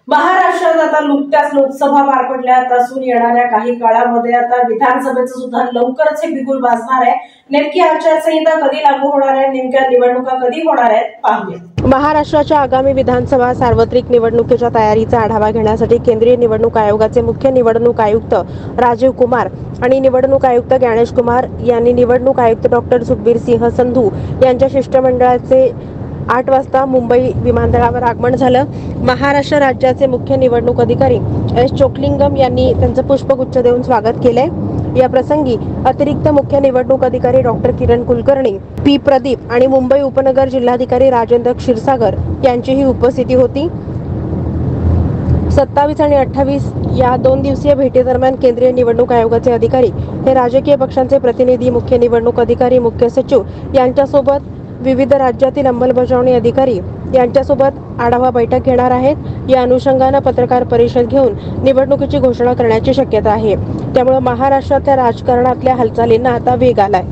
महाराष्ट्रात आता नुकत्याच लोकसभा पार पडल्या असून येणाऱ्या काही काळामध्ये आता विधानसभेचं सुद्धा लवकरच हे बिगुल वाजणार आहे। नेमकी आचारसंहिता कधी लागू होणार आहे, नेमक्या निवडणुका कधी होणार आहेत, पाहूया। महाराष्ट्राच्या आगामी विधानसभा सार्वत्रिक निवडणुकीच्या तयारीचा आढावा घेण्यासाठी केंद्रीय निवडणूक आयोगाचे मुख्य निवडणूक आयुक्त राजीव कुमार आणि निवडणूक आयुक्त ज्ञानेश कुमार यांनी निवडणूक आयुक्त डॉक्टर सुखबीर सिंह संधू यांच्या शिष्टमंडळाचे 8 वाजता मुंबई विमानतळावर आगमन झालं। महाराष्ट्र राज्याचे मुख्य निवडणूक अधिकारी एस चोक्लिंगम यांनी त्यांचं पुष्पगुच्छ देऊन स्वागत केलंय। या प्रसंगी अतिरिक्त मुख्य निवडणूक अधिकारी डॉक्टर किरण कुलकर्णी, पी प्रदीप आणि मुंबई उपनगर जिल्हाधिकारी राजेंद्र क्षीरसागर यांचीही उपस्थिती होती। 27 आणि 28 या 2 दिवसीय भेटीदरम्यान केंद्रीय निवडणूक आयोगाचे अधिकारी हे राजकीय पक्षांचे प्रतिनिधी, मुख्य निवडणूक अधिकारी, मुख्य सचिव यांच्यासोबत विविध राज्यातील अंमलबजावणी अधिकारी यांच्यासोबत आढावा बैठक घेणार आहेत। या अनुषंगाने पत्रकार परिषद घेऊन निवडणुकीची घोषणा करण्याची शक्यता आहे। त्यामुळे महाराष्ट्राच्या राजकारणातल्या हालचालींना आता वेग आलाय।